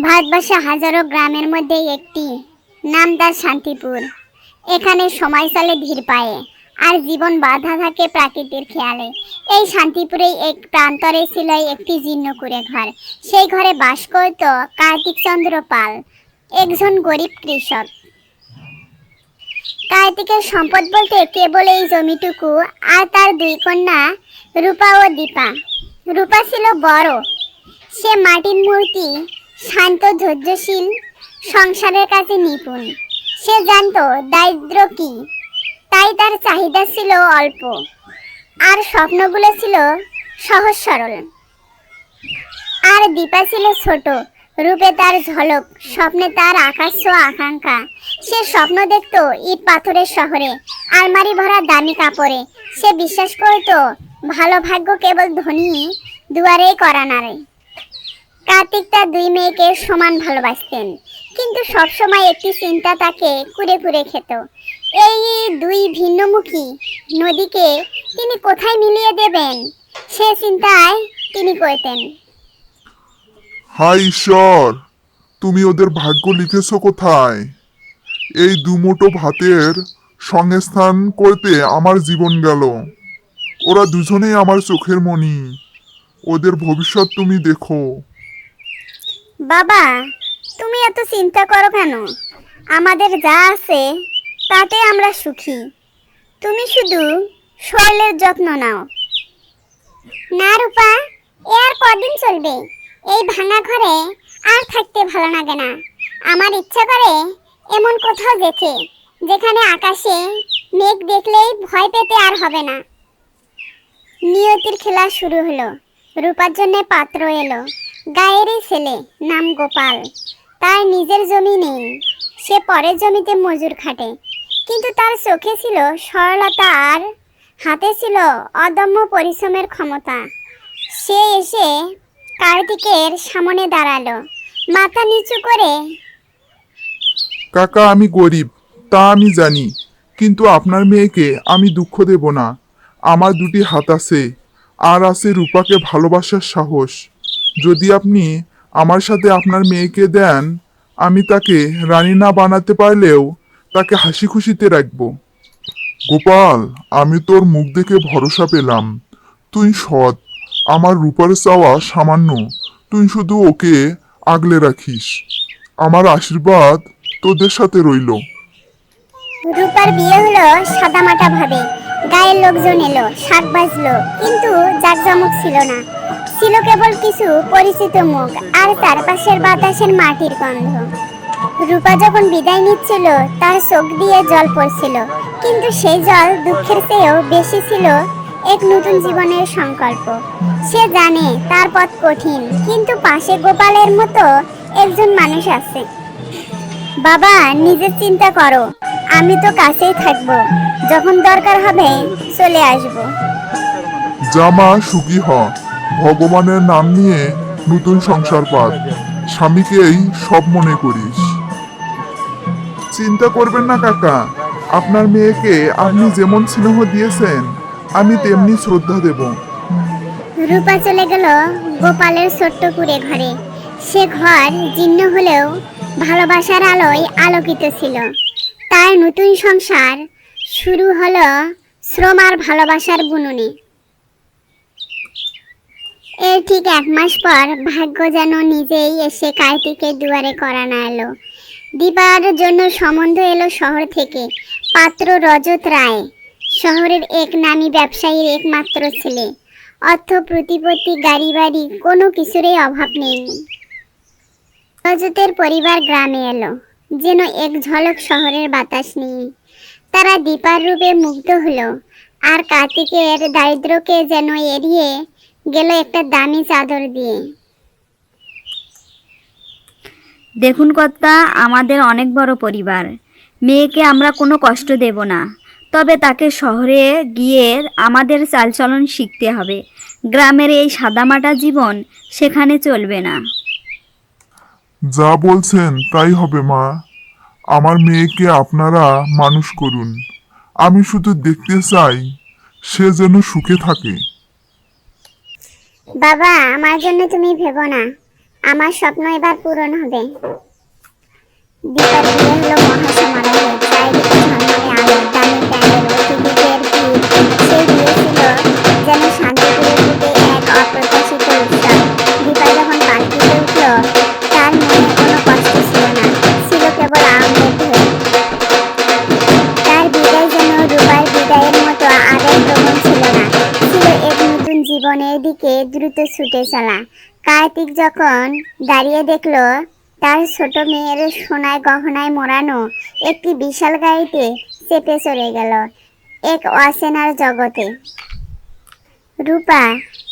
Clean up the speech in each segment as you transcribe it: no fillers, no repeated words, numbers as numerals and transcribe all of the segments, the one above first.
ভারতবর্ষে হাজারো গ্রামের মধ্যে একটি নাম তার শান্তিপুর। এখানে সময় চলে ধীর পায়ে, আর জীবন বাধা থাকে প্রাকৃতির খেয়ালে। এই শান্তিপুরে এক প্রান্তরে ছিল একটি জীর্ণ কুঁড়ে ঘর। সেই ঘরে বাস করত কার্তিক চন্দ্র পাল, একজন গরিব কৃষক। কার্তিকের সম্পদ বলতে কেবল এই জমিটুকু আর তার দুই কন্যা রূপা ও দীপা। রূপা ছিল বড়, সে মাটির মূর্তি, শান্ত ধৈর্যশীল, সংসারের কাছে নিপুণ। সে জানতো দারিদ্র কি, তাই তার চাহিদা ছিল অল্প, আর স্বপ্নগুলো ছিল সহজ সরল। আর দীপা ছিল ছোট, রূপে তার ঝলক, স্বপ্নে তার আকাশ ছোঁয়া আকাঙ্ক্ষা। সে স্বপ্ন দেখত ইট পাথরের শহরে, আলমারি ভরা দামি কাপড়ে। সে বিশ্বাস করত ভালো ভাগ্য কেবল ধনী দুয়ারেই করা নাড়ে। কার্তিক তার দুই মেয়েকে সমান ভালোবাসতেন, কিন্তু সবসময় একটি চিন্তা তাকে কুরে কুরে খেত। এই দুই ভিন্নমুখী নদীকে তিনি কোথায় মিলিয়ে দেবেন, সে চিন্তায় তিনি করতেন। হায় ঈশ্বর, তুমি ওদের ভাগ্য লিখেছ কোথায়? এই দুমুঠো ভাতের সংস্থান করতে আমার জীবন গেল। ওরা দুজনেই আমার চোখের মণি। ওদের ভবিষ্যৎ তুমি দেখো। বাবা, তুমি এত চিন্তা করো কেন? আমাদের যা আছে তাতে আমরা সুখী। তুমি শুধু শরীরের যত্ন নাও। না রূপা, এ আর কদিন চলবে? এই ভাঙা ঘরে আর থাকতে ভালো লাগে না। আমার ইচ্ছা করে এমন কোথাও যেতে, যেখানে আকাশে মেঘ দেখলেই ভয় পেতে আর হবে না। নিয়তির খেলা শুরু হলো। রূপার জন্য পাত্র এলো। গায়েরই ছেলে, নাম গোপাল। তার নিজের জমি নেই, সে পরের জমিতে মজুর খাটে। কিন্তু তার চোখে ছিল সরলতা, আর হাতে ছিল অদম্য পরিশ্রমের ক্ষমতা। সে এসে কার্তিকের সামনে দাঁড়ালো, মাথা নিচু করে। কাকা, আমি গরিব, তা আমি জানি, কিন্তু আপনার মেয়েকে আমি দুঃখ দেব না। আমার দুটি হাত আছে, আর আছে রূপাকে ভালোবাসার সাহস। যদি আপনি আমার সাথে আপনার মেয়েকে দেন, আমি তাকে রানী না বানাতে পারলেও তাকে হাসি খুশিতে রাখবো। গোপাল, আমি তোর মুখ দেখে ভরসা পেলাম। তুই সৎ। আমার রূপার চাওয়া সামান্য, তুই শুধু ওকে আগলে রাখিস। আমার আশীর্বাদ তোদের সাথে রইল। রূপার বিয়ে হলো সাদামাটা ভাবে। গায়ের লোকজন এলো, শাক বাজলো, কিন্তু জাঁকজমক ছিল না। ছিল কেবল কিছু পরিচিত মুখ আর চারপাশের বাতাসের মাটির গন্ধ। রূপা যখন বিদায় নিচ্ছিল, তার চোখ দিয়ে জল পড়ছিল, কিন্তু সেই জল দুঃখের চেয়েও বেশি ছিল এক নতুন জীবনের সংকল্প। সে জানে তার পথ কঠিন, কিন্তু পাশে গোপালের মতো একজন মানুষ আছে। বাবা, নিজের চিন্তা করো, আমি তো কাছেই থাকবো। যখন দরকার হবে চলে আসবো। জামা সুখী হ, ভগবানের নাম নিয়ে নতুন সংসার পাত। স্বামীকেই সব মনে করিস। চিন্তা করবেন না কাকা, আপনার মেয়েকে আপনি যেমন স্নেহ দিয়েছেন, আমি তেমনি শ্রদ্ধা দেব। রূপা চলে গেল গোপালের ছোট্ট কুঁড়ে ঘরে। সে ঘর জীর্ণ হলেও ভালোবাসার আলোয় আলোকিত ছিল। তার নতুন সংসার শুরু হলো শ্রম আর ভালোবাসার বুননে। এর ঠিক 1 মাস পর ভাগ্য যেন নিজেই এসে কার্তিকের দুয়ারে করা নাড়ল। দিবার জন্য সম্বন্ধ এলো শহর থেকে। পাত্র রজত রায়, শহরের এক নামী ব্যবসায়ীর একমাত্র ছেলে। অর্থ, প্রতিপত্তি, গাড়ি বাড়ি, কোনো কিছুরই অভাব নেই। রজতের পরিবার গ্রামে এলো, যেন এক ঝলক শহরের বাতাস নিয়ে। তারা দীপার রূপে মুগ্ধ হলো, আর কার্তিকের দারিদ্র্যকে যেন এড়িয়ে গেল একটা দামি চাদর দিয়ে। দেখুন কর্তা, আমাদের অনেক বড় পরিবার। মেয়েকে আমরা কোনো কষ্ট দেব না, তবে তাকে শহরে গিয়ে আমাদের চালচলন শিখতে হবে। গ্রামের এই সাদামাটা জীবন সেখানে চলবে না। যা বলছেন তাই হবে মা। আমার মেয়েকে আপনারা মানুষ করুন। আমি শুধু দেখতে চাই সে যেন সুখে থাকে। বাবা, আমার জন্য তুমি ভেবো না। আমার স্বপ্ন এবার পূরণ হবে। দীপার বিয়ে হলো মহাসমারোহে, চারিদিকে ঝলমলে আলো, দামি প্যান্ডেল, অতিথিদের ভিড়। সেই বিয়ে ছিল যেন শান্তিপুরের বুকে এক অপ্রত্যাশিত উৎসব। দীপা যখন পালকিতে উঠল, তার মনে কোনো কষ্ট ছিল না, ছিল কেবল আনন্দের ঢেউ। তার বিদায় যেন রূপার বিদায়ের মতো আবেগপ্রবণ ছিল না, ছিল এক নতুন জীবনের দিকে দ্রুত ছুটে চলা। কার্তিক যখন দাঁড়িয়ে দেখলো তার ছোট মেয়ের সোনায় গহনায় মোড়ানো একটি বিশাল গাড়িতে চেপে চলে গেল এক অচেনার জগতে। রূপা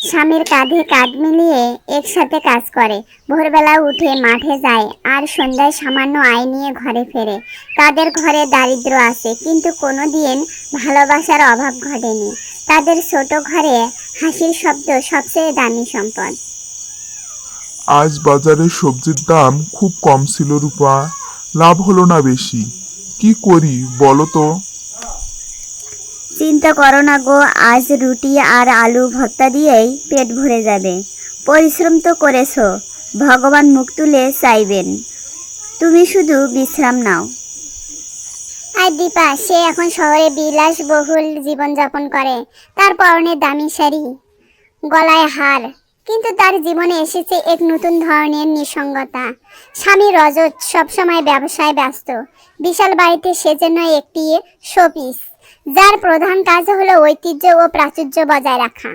স্বামীর কাঁধে কাঁধ মিলিয়ে একসাথে কাজ করে, ভোরবেলা উঠে মাঠে যায় আর সন্ধ্যায় সামান্য আয় নিয়ে ঘরে ফেরে। তাদের ঘরে দারিদ্র আছে, কিন্তু কোনোদিন ভালোবাসার অভাব ঘটেনি। তাদের ছোট ঘরে হাসির শব্দ সবচেয়ে দামি সম্পদ। আজ বাজারে সবজির দাম খুব কম ছিল রূপা, লাভ হলো না বেশি। কি করি বলো তো? চিন্তা করো না গো, আজ রুটি আর আলু ভর্তা দিয়েই পেট ভরে যাবে। পরিশ্রম তো করেছো, ভগবান মুখ তুলে চাইবেন। তুমি শুধু বিশ্রাম নাও। আর দীপা, সে এখন শহরে বিলাসবহুল জীবনযাপন করে, তার পরনে দামি শাড়ি, গলায় হার, কিন্তু তার জীবনে এসেছে এক নতুন ধরনের নিঃসঙ্গতা। স্বামী রজত সবসময় ব্যবসায় ব্যস্ত, বিশাল বাড়িতে সে যেন একটি শোপিস, যার প্রধান কাজ হলো ঐতিহ্য ও প্রাচুর্য বজায় রাখা।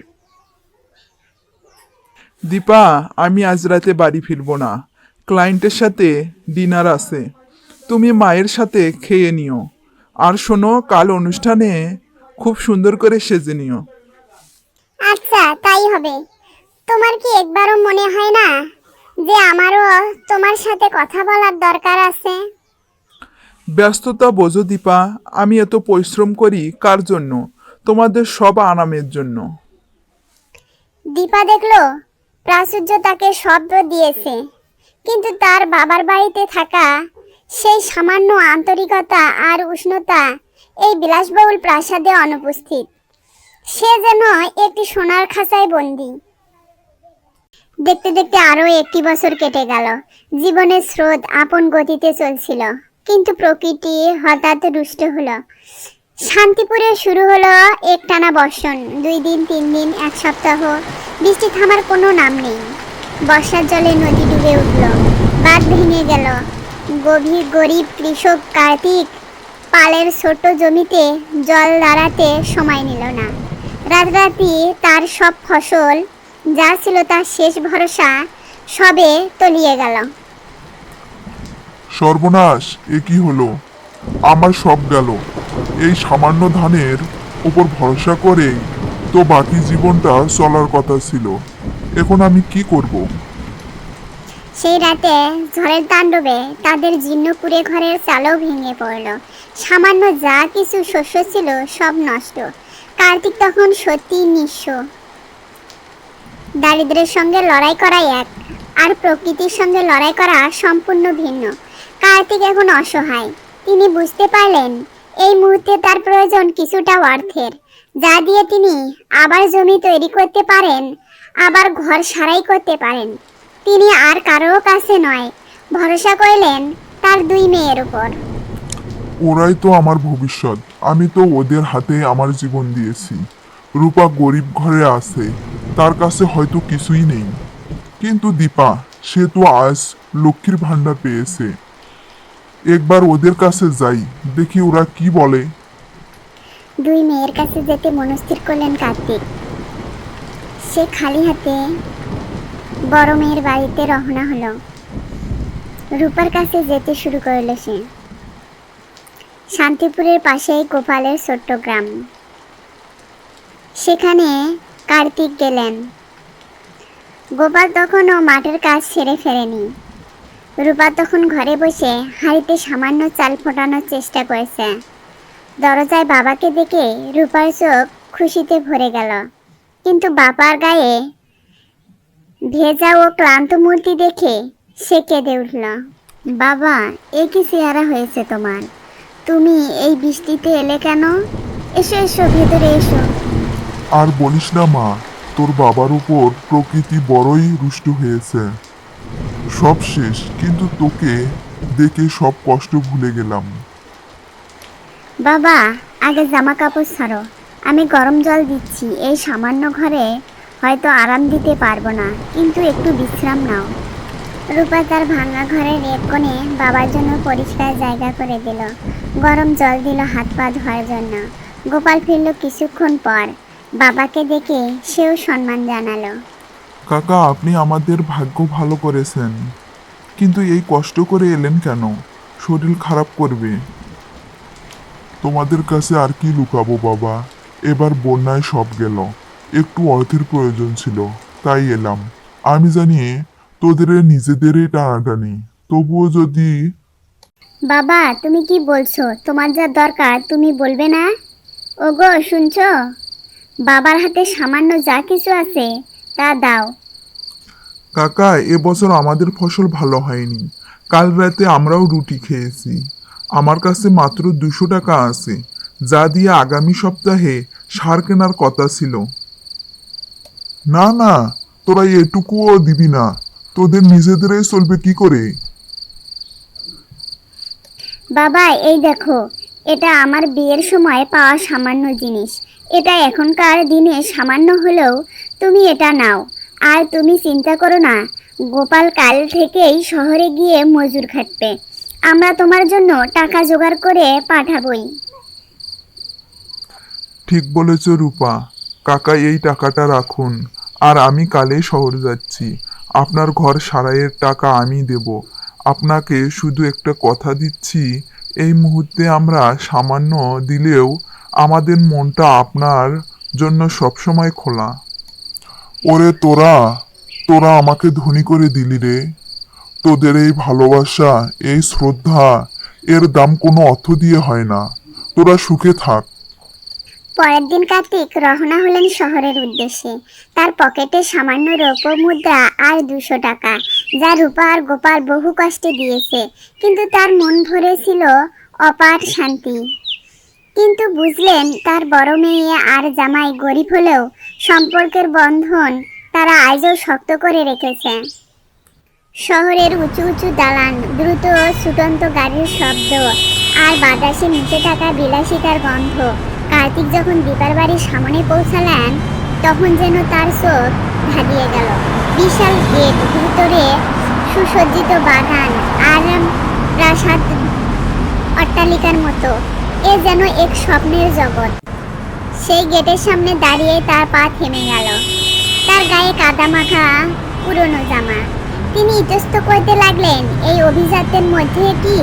দীপা, আমি আজ রাতে বাড়ি ফিরবো না, ক্লায়েন্টের সাথে ডিনার আছে। তুমি মায়ের সাথে খেয়ে নিও। আর শোনো, কাল অনুষ্ঠানে খুব সুন্দর করে সেজে নিও। আচ্ছা, তাই হবে। তোমার কি একবারও মনে হয় না যে আমারও তোমার সাথে কথা বলার দরকার আছে? ব্যস্ততা বোঝো দীপা, আমি এত পরিশ্রম করি কার জন্য? তোমাদের সব আরামের জন্য। দীপা দেখলো প্রাচুর্য তাকে শব্দ দিয়েছে, কিন্তু তার বাবার বাড়িতে থাকা সেই সামান্য আন্তরিকতা আর উষ্ণতা এই বিলাসবহুল প্রাসাদে অনুপস্থিত। সে যেন একটি সোনার খাঁচায় বন্দী। দেখতে দেখতে আরো একটি বছর কেটে গেল। জীবনের স্রোত আপন গতিতে চলছিল, কিন্তু প্রকৃতি হঠাৎ রুষ্ট হলো। শান্তিপুরে শুরু হলো একটানা বর্ষণ। 2 দিন, 3 দিন, 1 সপ্তাহ বৃষ্টি থামার কোনো নাম নেই। বর্ষার জলে নদী ডুবে উঠল, বাঁধ ভেঙে গেল। গরিব কৃষক কার্তিক পালের ছোট জমিতে জল দাঁড়াতে সময় নিল না। রাতারাতি তার সব ফসল, যা ছিল তার শেষ ভরসা, সবে তলিয়ে গেল। সর্বনাশ, এ কি হলো? আমার সব গেল। এই সামান্য ধানের উপর ভরসা করে তো বাকি জীবনটা চলার কথা ছিল। এখন আমি কি করব? সেই রাতে ঝড়ের তাণ্ডবে তাদের জীর্ণ কুঁড়ে ঘরের চালও ভেঙে পড়ল। সামান্য যা কিছু শস্য ছিল সব নষ্ট। কার্তিক তখন সত্যি নিঃস্ব। দারিদ্র্যের সঙ্গে লড়াই করা এক, আর প্রকৃতির সঙ্গে লড়াই করা সম্পূর্ণ ভিন্ন। কার্তিক এখন অসহায়। তিনি বুঝতে পারলেন এই মুহূর্তে তার প্রয়োজন কিছুটা অর্থের, যা দিয়ে তিনি আবার জমি তৈরি করতে পারেন, আবার ঘর সারাই করতে পারেন। তিনি আর কারো কাছে নয়, ভরসা করলেন তার 2 মেয়ের উপর। ওরাই তো আমার ভবিষ্যৎ, আমি তো ওদের হাতে আমার জীবন দিয়েছি। রূপা গরিব ঘরে আছে, তার কাছে হয়তো কিছুই নেই, কিন্তু দীপা, সে তো আজ লক্ষ্মীর ভাণ্ডার পেয়েছে। একবার ওদের কাছে যাই, দেখি ওরা কি বলে। 2 মেয়ের কাছে যেতে মনস্থির করলেন কার্তিক। সে খালি হাতে বড় মেয়ের বাড়িতে রওনা হলো। রূপার কাছে যেতে শুরু করলো সে। শান্তিপুরের পাশেই গোপালের ছোট্ট গ্রাম। সেখানে কার্তিক গেলেন। গোপাল তখনও মাঠের কাজ সেরে ফেরেনি। রূপা তখন ঘরে বসে হাঁড়িতে সামান্য চাল ফোটানোর চেষ্টা করেছে। দরজায় বাবাকে দেখে রূপার চোখ খুশিতে ভরে গেল, কিন্তু বাবার গায়ে ভেজা ও ক্লান্ত মূর্তি দেখে সে কেঁদে উঠল। বাবা, এ কি চেহারা হয়েছে তোমার? তুমি এই বৃষ্টিতে এলে কেন? এসো এসো, ভেতরে এসো। আর বলিস না মা, তোর বাবার উপর প্রকৃতি বড়ই রুষ্ট হয়েছে। সব শেষ, কিন্তু তোকে দেখে সব কষ্ট ভুলে গেলাম। বাবা, আগে জামা কাপড় ছাড়ো, আমি গরম জল দিচ্ছি। এই সামান্য ঘরে হয়তো আরাম দিতে পারবো না, কিন্তু একটু বিশ্রাম নাও। রূপা তার ভাঙা ঘরের এক কোণে বাবার জন্য পরিষ্কার জায়গা করে দিল, গরম জল দিল হাত পা ধোয়ার জন্য। গোপাল ফিরল কিছুক্ষণ পর, বাবাকে দেখে সেও সম্মান জানালো। কাকা, আপনি আমাদের ভাগ্য ভালো করেছেন, কিন্তু এই কষ্ট করে এলেন কেন? শরীর খারাপ করবে। তোমাদের কাছে আর কি লুকাবো বাবা, এবার বন্যায় সব গেল, একটু অর্থের প্রয়োজন ছিল, তাই এলাম। আমি জানি তোদের নিজেদেরই টানাটানি, তবুও যদি। বাবা, তুমি কি বলছো? তোমার যা দরকার তুমি বলবে না? ওগো, শুনছো? বাবার হাতে সামান্য যা কিছু আছে তা দাও। কাকা, এবছর আমাদের ফসল ভালো হয়নি। কাল রাতে আমরাও রুটি খেয়েছি। আমার কাছে মাত্র 200 টাকা আছে, যা দিয়ে আগামী সপ্তাহে সার কেনার কথা ছিল। না না, তোরা এটুকুও দিবি না? তোদের নিজেদেরই চলবে কি করে? বাবা, এই দেখো, এটা আমার বিয়ের সময় পাওয়া সামান্য জিনিস। এটা এখনকার দিনে সামান্য হলেও তুমি এটা নাও। আর তুমি চিন্তা করো না, গোপাল কাল থেকেই শহরে গিয়ে মজুর খাটবে। আমরা তোমার জন্য টাকা জোগাড় করে পাঠাবই। ঠিক বলেছ রূপা। কাকা, এই টাকাটা রাখুন, আর আমি কালেই শহর যাচ্ছি। আপনার ঘর সারাইয়ের টাকা আমি দেব। আপনাকে শুধু একটা কথা দিচ্ছি, এই মুহূর্তে আমরা সামান্য দিলেও আমাদের মনটা আপনার জন্য সবসময় খোলা। ওরে তোরা, তোরা আমাকে ধনী করে দিলি রে। তোদের এই ভালোবাসা, এই শ্রদ্ধা, এর দাম কোনো অর্থ দিয়ে হয় না। তোরা সুখে থাক। পরের দিন কার্তিক রওনা হলেন শহরের উদ্দেশ্যে। তার পকেটে সামান্য রৌপ্য মুদ্রা আর 200 টাকা, যা রূপা আর গোপাল বহু কষ্টে দিয়েছে, কিন্তু তার মন ভরে ছিল অপার শান্তি। কিন্তু বুঝলেন, তার বড় মেয়ে আর জামাই গরিব হলেও সম্পর্কের বন্ধন তারা আজও শক্ত করে রেখেছে। শহরের উঁচু উঁচু দালান, দ্রুত ছুটন্ত গাড়ির শব্দ আর বাতাসে মিশে থাকা বিলাসিতার গন্ধ। কার্তিক যখন দীপার বাড়ির সামনে পৌঁছালেন, তখন যেন তার চোখ ধাঁধিয়ে গেল। বিশাল গেট, ভিতরে সুসজ্জিত বাগান আর প্রাসাদ অট্টালিকার মতো। এ যেন এক স্বপ্নের জগৎ। সেই গেটের সামনে দাঁড়িয়ে তার পা থেমে গেল। তার গায়ে কাদা মাখা পুরনো জামা। তিনি ইতস্ত করতে লাগলেন, এই অভিজাতের মধ্যে কি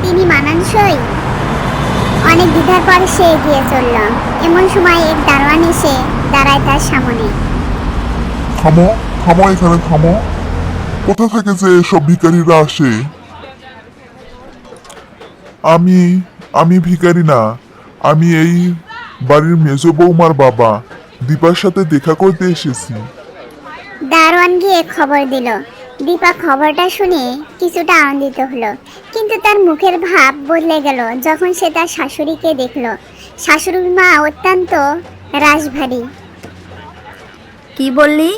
তিনি মানানসই? অনেক দ্বিধার পর সে এগিয়ে চলল। এমন সময় এক দারোয়ান এসে দাঁড়ায় তার সামনে। থামো, থামো, এখানে থামো। কোথা থেকে যে এসব ভিখারিরা আসে? আমি আমি ভিখারি না, আমি এই বাড়ির মেজ বৌমার বাবা। দীপার সাথে দেখা করতে এসেছি। দারোয়ান গিয়ে খবর দিল। দীপা খবরটা শুনে কিছুটা আনন্দিত হলো, কিন্তু তার মুখের ভাব বদলে গেল যখন সে তার শাশুড়িকে দেখল। শাশুড়ির মা অত্যন্ত রাশভারী। কি বললি?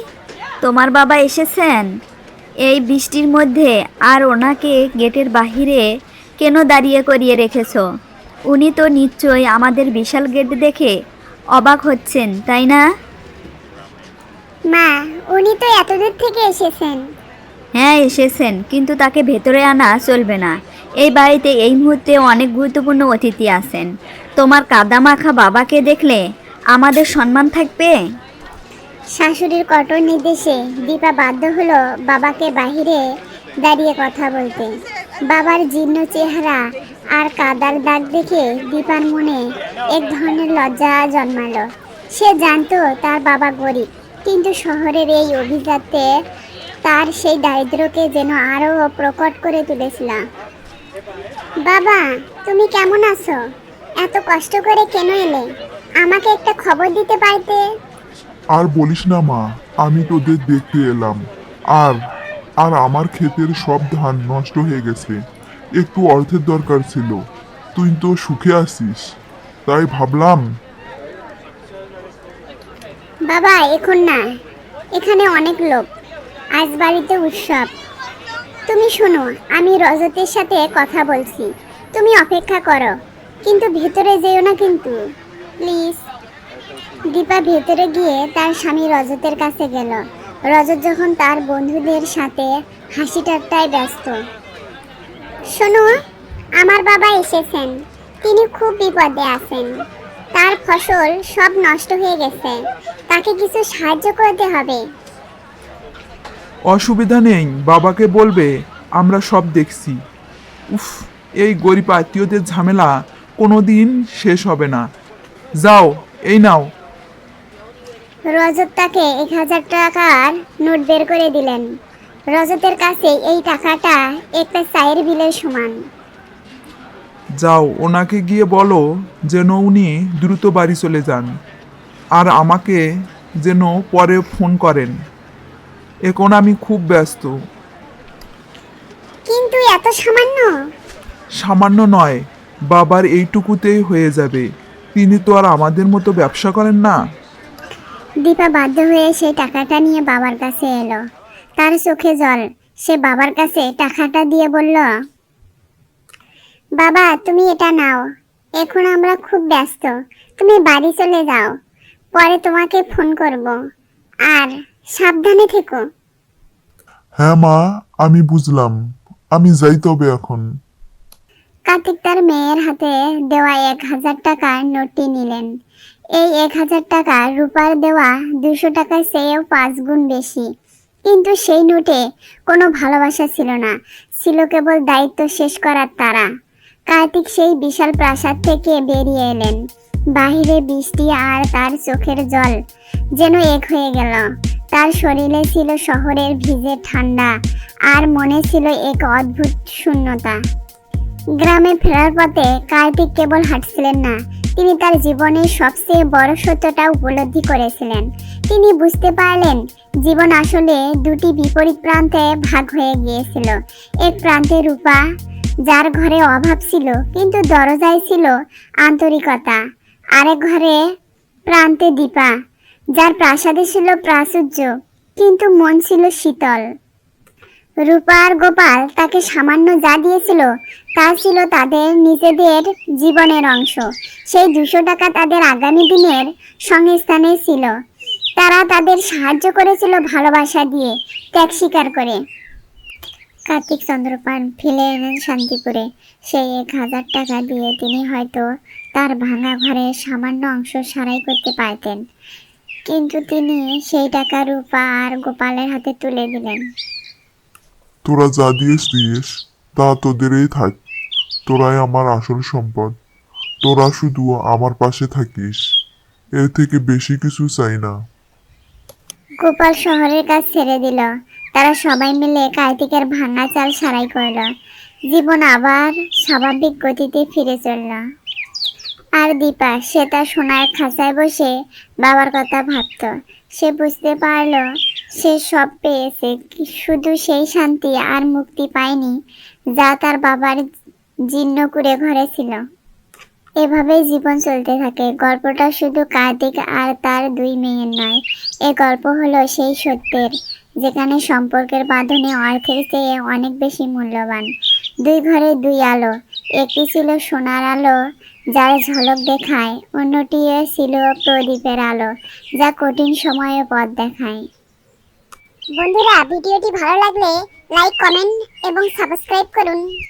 তোমার বাবা এসেছেন এই বৃষ্টির মধ্যে, আর ওনাকে গেটের বাহিরে কেন দাঁড়িয়ে করিয়ে রেখেছো? উনি তো নিশ্চয়ই আমাদের বিশাল গেট দেখে অবাক হচ্ছেন, তাই না? মা, উনি তো এতদূর থেকে এসেছেন। হ্যাঁ, এসেছেন, কিন্তু তাকে ভেতরে আনা চলবে না। এই বাড়িতে এই মুহূর্তে অনেক গুরুত্বপূর্ণ অতিথি আছেন। তোমার কাদামাখা বাবাকে দেখলে আমাদের সম্মান থাকবে? শাশুড়ির কঠোর নির্দেশে দীপা বাধ্য হলো বাবাকে বাহিরে দাঁড়িয়ে কথা বলতে। বাবার জীর্ণ চেহারা আর কাদার দাগ দেখে দীপার মনে এক ধরনের লজ্জা জন্মালো। সে জানতো তার বাবা গরিব, কিন্তু শহরের এই অভিজাতে তার সেই দারিদ্র্যকে যেন আরো প্রকট করে তুলেছিল। বাবা, তুমি কেমন আছো? এত কষ্ট করে কেন এলে? আমাকে একটা খবর দিতে পারতে। আর বলিস না মা, আমি তোদের দেখতে এলাম। আর আর আমার ক্ষেতের সব ধান নষ্ট হয়ে গেছে। একটু অর্থের দরকার ছিল। তুই তো সুখে আছিস, তাই ভাবলাম। বাবা, এখন না, এখানে অনেক লোক, আজ বাড়িতে উৎসব। তুমি শোনো, আমি রজতের সাথে কথা বলছি, তুমি অপেক্ষা করো, কিন্তু ভেতরে যেও না কিন্তু, প্লিজ। দীপা ভেতরে গিয়ে তার স্বামী রজতের কাছে গেল। রজত যখন তার বন্ধুদের সাথে হাসি ঠাট্টায় ব্যস্ত। শোনো, আমার বাবা এসেছেন, তিনি খুব বিপদে আছেন, তার ফসল সব নষ্ট হয়ে গেছে, তাকে কিছু সাহায্য করতে হবে। অসুবিধা নেই, বাবাকে বলবে, আমরা সব দেখছি। উফ, এই গরিব আত্মীয়দের ঝামেলা কোনো দিন শেষ হবে না। যাও, এই নাও। রজত তাকে 1000 টাকার নোট বের করে দিলেন। রজতের কাছে এই টাকাটা একটা চায়ের বিলের সমান। যাও, ওনাকে গিয়ে বলো যেন উনি দ্রুত বাড়ি চলে যান, আর আমাকে যেন পরে ফোন করেন, এখন আমি খুব ব্যস্ত। কিন্তু এত সামান্য? সামান্য নয়, বাবার এইটুকুতেই হয়ে যাবে, তিনি তো আর আমাদের মতো ব্যবসা করেন না। দীপা বাধ্য হয়ে সেই টাকাটা নিয়ে বাবার কাছে এলো। তার চোখে জল। সে বাবার কাছে টাকাটা দিয়ে বলল, বাবা তুমি এটা নাও, এখন আমরা খুব ব্যস্ত, তুমি বাড়ি চলে যাও, পরে তোমাকে ফোন করব, আর সাবধানে থেকো। হ্যাঁ মা, আমি বুঝলাম, আমি যাই তবে এখন। কার্তিক তার মেয়ের হাতে দেওয়া 1000 টাকার নোটটি নিলেন। এই 1000 টাকা রূপার দেওয়া 200 টাকার চেয়েও 5 গুণ বেশি। কিন্তু সেই নোটে কোনো ভালোবাসা ছিল না, ছিল কেবল দায়িত্ব শেষ করার তাড়া। কার্তিক সেই বিশাল প্রাসাদ থেকে বেরিয়ে এলেন। বাহিরে বৃষ্টি আর তার চোখের জল যেন এক হয়ে গেল। তার শরীরে ছিল শহরের ভিজে ঠান্ডা, আর মনে ছিল এক অদ্ভুত শূন্যতা। গ্রামে ফেরার পথে কার্তিক কেবল হাঁটছিলেন না, তিনি তার জীবনের সবচেয়ে বড় সত্যটা উপলব্ধি করেছিলেন। তিনি বুঝতে পারলেন জীবন আসলে দুটি বিপরীত প্রান্তে ভাগ হয়ে গিয়েছিল। এক প্রান্তে রূপা, যার ঘরে অভাব ছিল কিন্তু দরজায় ছিল আন্তরিকতা। আরেক ঘরে প্রান্তে দীপা, যার প্রাসাদে ছিল প্রাচুর্য কিন্তু মন ছিল শীতল। রূপা আর গোপাল তাকে সামান্য যা দিয়েছিল তা ছিল তাদের নিজেদের জীবনের অংশ। সেই 200 টাকা তাদের আগামী দিনের সংস্থানে ছিল। তারা তাদের সাহায্য করেছিল ভালোবাসা দিয়ে, ত্যাগ স্বীকার করে। কার্তিক চন্দ্রপান ফিরে এলেন শান্তিপুরে। সেই 1000 টাকা দিয়ে তিনি হয়তো তার ভাঙা ঘরের সামান্য অংশ সারাই করতে পারতেন, কিন্তু তিনি সেই টাকা রূপা আর গোপালের হাতে তুলে দিলেন। তোরা যা দিয়েছিস তা তোদেরই থাক, তোরাই আমার আসল সম্পদ, তোরা শুধু আমার পাশে থাকিস, এর থেকে বেশি কিছু চাই না। গোপাল শহরের কাজ ছেড়ে দিল। তারা সবাই মিলে কার্তিকের ভাঙা চাল সারাই করল। জীবন আবার স্বাভাবিক গতিতে ফিরে চলল। আর দীপা, সে তার সোনার খাঁচায় বসে বাবার কথা ভাবত। সে বুঝতে পারল সে সব পেয়েছে, শুধু সেই শান্তি আর মুক্তি পায়নি যা তার বাবার জীর্ণ কুঁড়ে ঘরে ছিল। এভাবেই জীবন চলতে থাকে। গল্পটা শুধু কার্তিক আর তার 2 মেয়ের নয়, এ গল্প হলো সেই সত্যের যেখানে সম্পর্কের বাঁধনে অর্থের চেয়ে অনেক বেশি মূল্যবান। 2 ঘরে 2 আলো, একটি ছিল সোনার আলো যার ঝলক দেখায়, অন্যটি ছিল প্রদীপের আলো যা কঠিন সময়ে পথ দেখায়। বন্ধুরা, ভিডিওটি ভালো লাগলে লাইক, কমেন্ট এবং সাবস্ক্রাইব করুন।